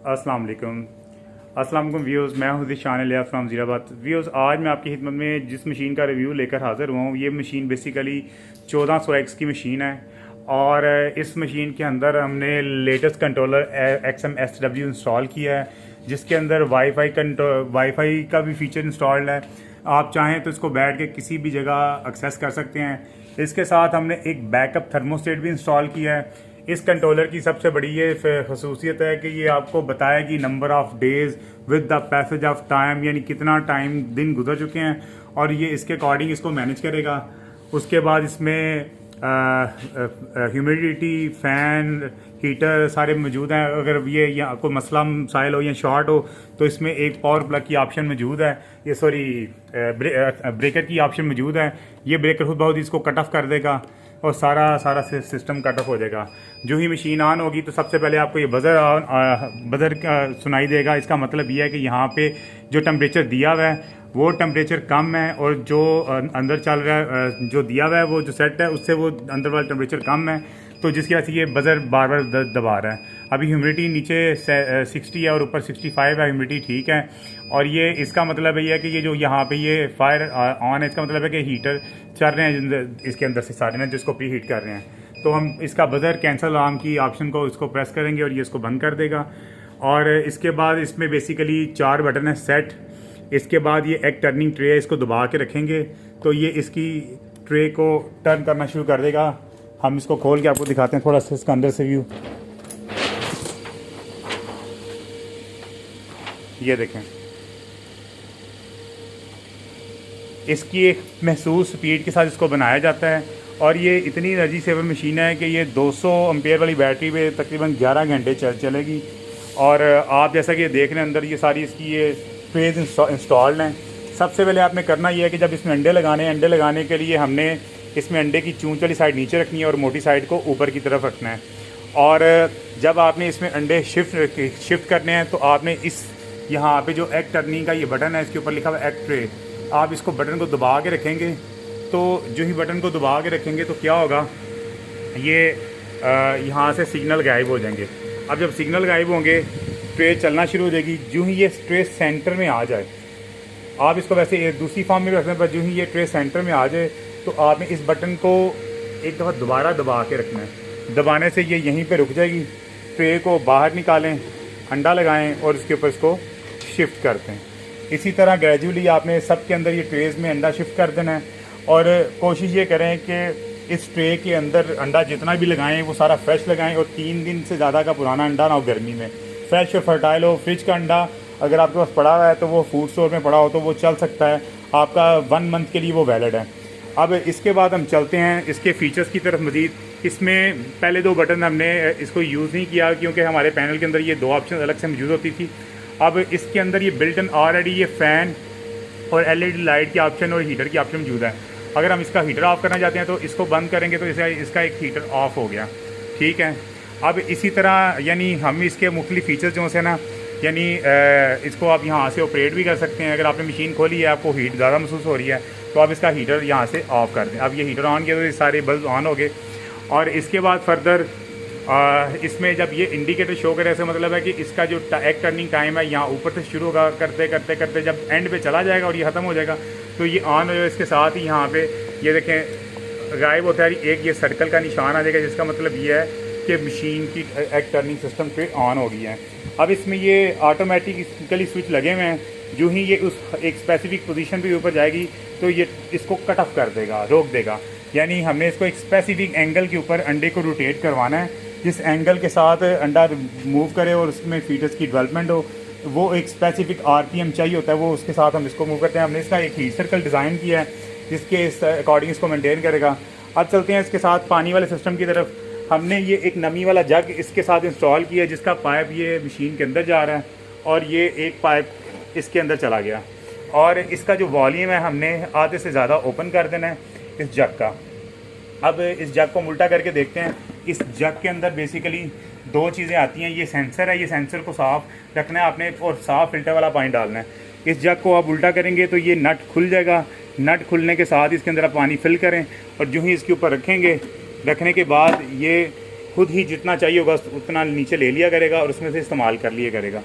अस्सलाम वालेकुम व्यूज़, मैं हूं शान लिया फ्राम ज़ीराबाद। व्यूज़, आज मैं आपकी खिदमत में जिस मशीन का रिव्यू लेकर हाज़िर हुआ हूँ, ये मशीन बेसिकली 1400X की मशीन है और इस मशीन के अंदर हमने लेटेस्ट कंट्रोलर XM-SW इंस्टॉल किया है, जिसके अंदर वाईफाई का भी फीचर इंस्टॉल्ड है। आप चाहें तो इसको बैठ के किसी भी जगह एक्सेस कर सकते हैं। इसके साथ हमने एक बैकअप थर्मोस्टेट भी इंस्टॉल किया है। इस कंट्रोलर की सबसे बड़ी ये खसूसियत है कि ये आपको बताएगी number of days with the passage of time, यानी कितना टाइम दिन गुजर चुके हैं और ये इसके अकॉर्डिंग इसको मैनेज करेगा। उसके बाद इसमें ह्यूमिडिटी, फ़ैन, हीटर सारे मौजूद हैं। अगर ये या कोई मसला मसाइल हो या शॉर्ट हो तो इसमें एक पावर प्लग की ऑप्शन मौजूद है, ये सॉरी ब्रेकर की ऑप्शन मौजूद है। ये ब्रेकर खुद बहुत इसको कट ऑफ कर देगा और सारा सिस्टम कट ऑफ हो जाएगा। जो ही मशीन ऑन होगी तो सबसे पहले आपको ये बज़र सुनाई देगा। इसका मतलब ये है कि यहाँ पे जो टेम्परेचर दिया हुआ है वो टेम्परेचर कम है और जो अंदर चल रहा है जो दिया हुआ है वो जो सेट है उससे वो अंदर वाला टेम्परेचर कम है, तो जिसकी वजह से ये बज़र बार बार दबा रहा है। अभी ह्यूमिडिटी नीचे 60 है और ऊपर 65 है, ह्यूमिडिटी ठीक है। और ये इसका मतलब ये है कि ये जो यहाँ पे ये फायर ऑन है, इसका मतलब है कि हीटर चल रहे हैं इसके अंदर से सारे ना, जिसको प्री हीट कर रहे हैं। तो हम इसका बज़र कैंसिल अलार्म की ऑप्शन को इसको प्रेस करेंगे और ये इसको बंद कर देगा। और इसके बाद इसमें बेसिकली 4 बटन है सेट। इसके बाद ये एक टर्निंग ट्रे है, इसको दबा के रखेंगे तो ये इसकी ट्रे को टर्न करना शुरू कर देगा। हम इसको खोल के आपको दिखाते हैं थोड़ा सा इसका अंदर से व्यू। ये देखें, इसकी एक महसूस स्पीड के साथ इसको बनाया जाता है और ये इतनी एनर्जी सेवर मशीन है कि ये 200 एम्पेयर वाली बैटरी पे तकरीबन 11 घंटे चलेगी। और आप जैसा कि देख रहे हैं अंदर ये सारी इसकी ये ट्रेज इंस्टॉल्ड हैं। सबसे पहले आपने करना ये है कि जब इसमें अंडे लगाने के लिए हमने इसमें अंडे की चूंच वाली साइड नीचे रखनी है और मोटी साइड को ऊपर की तरफ रखना है। और जब आपने इसमें अंडे शिफ्ट करने हैं तो आपने इस यहाँ पे जो एग टर्निंग का ये बटन है, इसके ऊपर लिखा हुआ है एग ट्रे, आप इसको बटन को दबा के रखेंगे। तो जो ही बटन को दबा के रखेंगे तो क्या होगा, ये यहाँ से सिग्नल गायब हो जाएंगे। अब जब सिग्नल गायब होंगे ट्रे चलना शुरू हो जाएगी। जो ही ये ट्रे सेंटर में आ जाए, आप इसको वैसे दूसरी फॉर्म में भी रखने पर जो ही ये ट्रे सेंटर में आ जाए तो आपने इस बटन को एक दफ़ा दोबारा दबा के रखना है। दबाने से ये यहीं पे रुक जाएगी। ट्रे को बाहर निकालें, अंडा लगाएं और इसके ऊपर इसको शिफ्ट करते हैं। इसी तरह ग्रेजुअली आपने सब के अंदर ये ट्रेज़ में अंडा शिफ्ट कर देना है और कोशिश ये करें कि इस ट्रे के अंदर अंडा जितना भी लगाएं वो सारा फ्रेश लगाएं और 3 दिन से ज़्यादा का पुराना अंडा ना हो, गर्मी में फ्रेश और फर्टाइल हो। फ्रिज का अंडा अगर आपके पास पड़ा हुआ है तो वो फूड स्टोर में पड़ा हो तो वो चल सकता है, आपका 1 मंथ के लिए वो वैलिड है। अब इसके बाद हम चलते हैं इसके फ़ीचर्स की तरफ मज़ीद। इसमें पहले 2 बटन हमने इसको यूज़ नहीं किया क्योंकि हमारे पैनल के अंदर ये 2 ऑप्शन अलग से मौजूद होती थी। अब इसके अंदर ये बिल्ट इन ऑलरेडी ये फ़ैन और LED लाइट की ऑप्शन और हीटर की ऑप्शन मौजूद है। अगर हम इसका हीटर ऑफ़ करना चाहते हैं तो इसको बंद करेंगे तो इसका एक हीटर ऑफ़ हो गया, ठीक है। अब इसी तरह यानी हम इसके मुख्तलिफ फ़ीचर्स जो है ना, यानी इसको आप यहाँ से ऑपरेट भी कर सकते हैं। अगर आपने मशीन खोली है, आपको हीट ज़्यादा महसूस हो रही है तो आप इसका हीटर यहाँ से ऑफ़ कर दें। अब ये हीटर ऑन किया तो ये सारे बल्ब ऑन हो गए। और इसके बाद फर्दर इसमें जब ये इंडिकेटर शो करे, ऐसा मतलब है कि इसका जो एग टर्निंग टाइम है यहाँ ऊपर से शुरू होगा, करते करते करते जब एंड पे चला जाएगा और ये ख़त्म हो जाएगा तो ये ऑन हो जाएगा। इसके साथ ही यहाँ पे ये देखें गायब होता है, एक ये सर्कल का निशान आ जाएगा, जिसका मतलब ये है कि मशीन की एग टर्निंग सिस्टम पे ऑन हो गई है। अब इसमें ये ऑटोमेटिकली स्विच लगे हुए हैं। जो ही ये उस एक स्पेसिफिक पोजीशन पे ऊपर जाएगी तो ये इसको कट ऑफ कर देगा, रोक देगा। यानी हमने इसको एक स्पेसिफिक एंगल के ऊपर अंडे को रोटेट करवाना है, जिस एंगल के साथ अंडा मूव करे और उसमें फीटस की डेवलपमेंट हो। वो एक स्पेसिफिक RPM चाहिए होता है, वो उसके साथ हम इसको मूव करते हैं। हमने इसका एक हीट सर्कल डिज़ाइन किया है जिसके अकॉर्डिंग इसको मेंटेन करेगा। अब चलते हैं इसके साथ पानी वाले सिस्टम की तरफ। हमने ये एक नमी वाला जग इसके साथ इंस्टॉल किया है, जिसका पाइप ये मशीन के अंदर जा रहा है और ये एक पाइप इसके अंदर चला गया। और इसका जो वॉल्यूम है हमने आधे से ज़्यादा ओपन कर देना है इस जग का। अब इस जग को उल्टा करके देखते हैं। इस जग के अंदर बेसिकली 2 चीज़ें आती हैं। ये सेंसर है, ये सेंसर को साफ़ रखना है आपने और साफ़ फिल्टर वाला पानी डालना है। इस जग को आप उल्टा करेंगे तो ये नट खुल जाएगा। नट खुलने के साथ इसके अंदर आप पानी फिल करें और जो ही इसके ऊपर रखेंगे, रखने के बाद ये खुद ही जितना चाहिए होगा उतना नीचे ले लिया करेगा और उसमें से इस्तेमाल कर लिया करेगा।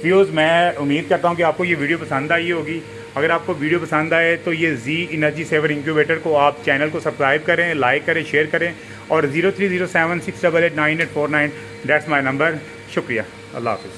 व्यूअर्स, मैं उम्मीद करता हूँ कि आपको ये वीडियो पसंद आई होगी। अगर आपको वीडियो पसंद आए तो ये जी एनर्जी सेवर इंक्यूबेटर को आप चैनल को सब्सक्राइब करें, लाइक करें, शेयर करें और 0307688949 दैट्स माई नंबर। शुक्रिया। अल्लाह हाफ़िज़।